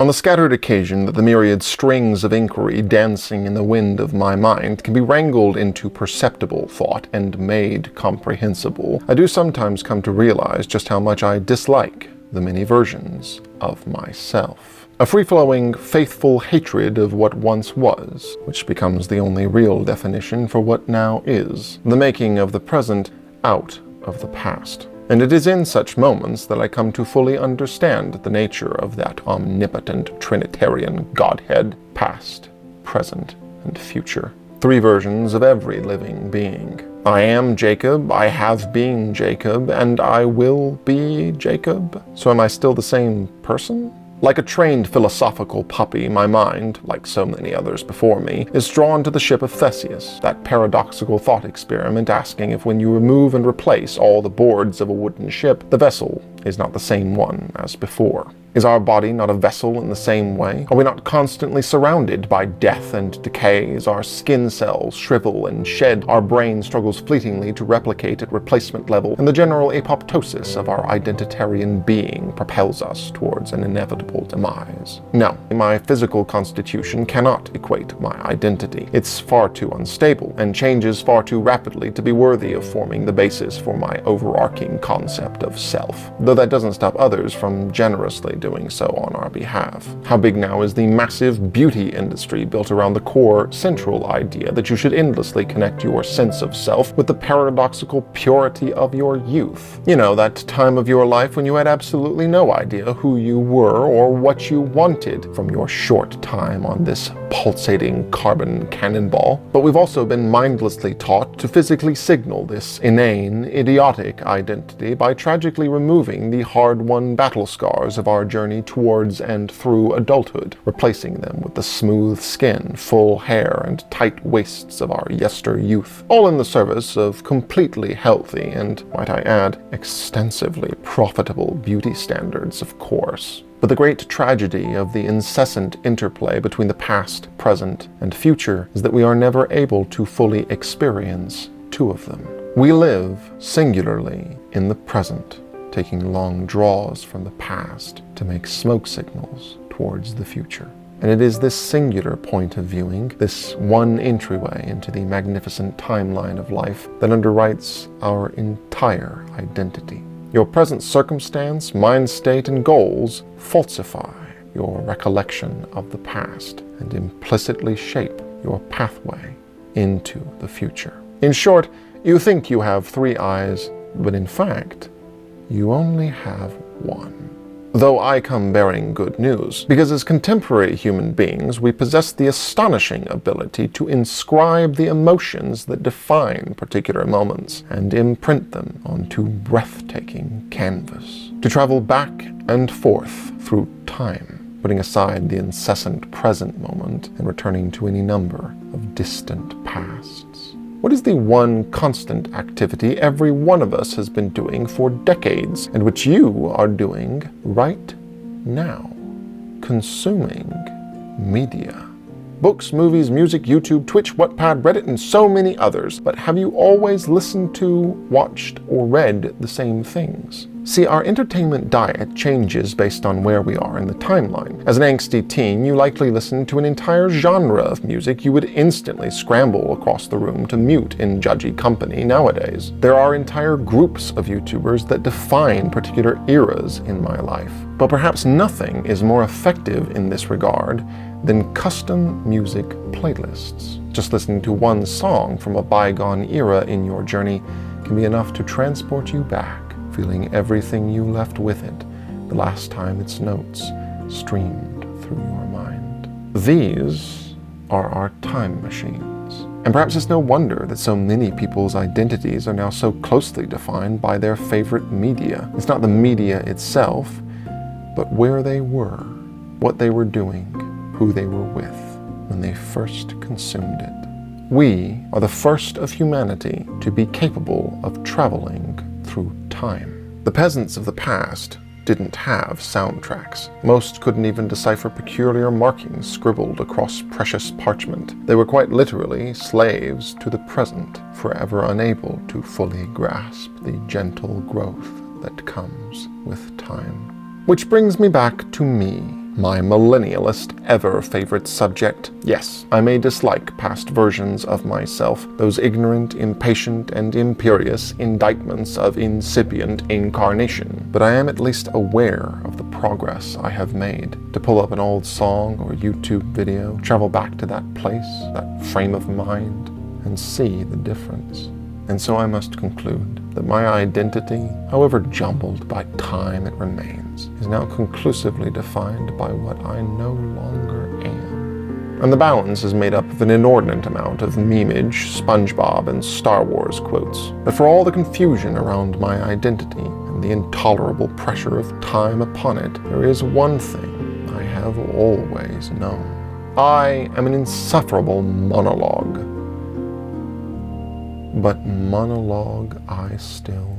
On the scattered occasion that the myriad strings of inquiry dancing in the wind of my mind can be wrangled into perceptible thought and made comprehensible, I do sometimes come to realize just how much I dislike the many versions of myself. A free-flowing, faithful hatred of what once was, which becomes the only real definition for what now is, the making of the present out of the past. And it is in such moments that I come to fully understand the nature of that omnipotent Trinitarian Godhead, past, present, and future. 3 versions of every living being. I am Jacob, I have been Jacob, and I will be Jacob. So am I still the same person? Like a trained philosophical puppy, my mind, like so many others before me, is drawn to the ship of Theseus, that paradoxical thought experiment asking if when you remove and replace all the boards of a wooden ship, the vessel is not the same one as before. Is our body not a vessel in the same way? Are we not constantly surrounded by death and decay as our skin cells shrivel and shed, our brain struggles fleetingly to replicate at replacement level, and the general apoptosis of our identitarian being propels us towards an inevitable demise? No, my physical constitution cannot equate my identity. It's far too unstable, and changes far too rapidly to be worthy of forming the basis for my overarching concept of self, though that doesn't stop others from generously doing so on our behalf. How big now is the massive beauty industry built around the core central idea that you should endlessly connect your sense of self with the paradoxical purity of your youth? You know, that time of your life when you had absolutely no idea who you were or what you wanted from your short time on this pulsating carbon cannonball. But we've also been mindlessly taught to physically signal this inane, idiotic identity by tragically removing the hard-won battle scars of our journey towards and through adulthood, replacing them with the smooth skin, full hair, and tight waists of our yester youth, all in the service of completely healthy and, might I add, extensively profitable beauty standards, of course. But the great tragedy of the incessant interplay between the past, present, and future is that we are never able to fully experience 2 of them. We live singularly in the present, taking long draws from the past to make smoke signals towards the future. And it is this singular point of viewing, this one entryway into the magnificent timeline of life, that underwrites our entire identity. Your present circumstance, mind state, and goals falsify your recollection of the past and implicitly shape your pathway into the future. In short, you think you have 3 eyes, but in fact, you only have 1. Though I come bearing good news, because as contemporary human beings, we possess the astonishing ability to inscribe the emotions that define particular moments and imprint them onto breathtaking canvas, to travel back and forth through time, putting aside the incessant present moment and returning to any number of distant pasts. What is the one constant activity every one of us has been doing for decades, and which you are doing right now? Consuming media. Books, movies, music, YouTube, Twitch, Wattpad, Reddit, and so many others. But have you always listened to, watched, or read the same things? See, our entertainment diet changes based on where we are in the timeline. As an angsty teen, you likely listened to an entire genre of music you would instantly scramble across the room to mute in judgy company nowadays. There are entire groups of YouTubers that define particular eras in my life. But perhaps nothing is more effective in this regard than custom music playlists. Just listening to one song from a bygone era in your journey can be enough to transport you back, feeling everything you left with it the last time its notes streamed through your mind. These are our time machines. And perhaps it's no wonder that so many people's identities are now so closely defined by their favorite media. It's not the media itself, but where they were, what they were doing, who they were with when they first consumed it. We are the first of humanity to be capable of traveling through time. The peasants of the past didn't have soundtracks. Most couldn't even decipher peculiar markings scribbled across precious parchment. They were quite literally slaves to the present, forever unable to fully grasp the gentle growth that comes with time. Which brings me back to me, my millennialist ever-favorite subject. Yes, I may dislike past versions of myself, those ignorant, impatient, and imperious indictments of incipient incarnation, but I am at least aware of the progress I have made. To pull up an old song or YouTube video, travel back to that place, that frame of mind, and see the difference. And so I must conclude that my identity, however jumbled by time it remains, is now conclusively defined by what I no longer am. And the balance is made up of an inordinate amount of memeage, SpongeBob, and Star Wars quotes. But for all the confusion around my identity and the intolerable pressure of time upon it, there is one thing I have always known. I am an insufferable monologue. But monologue I still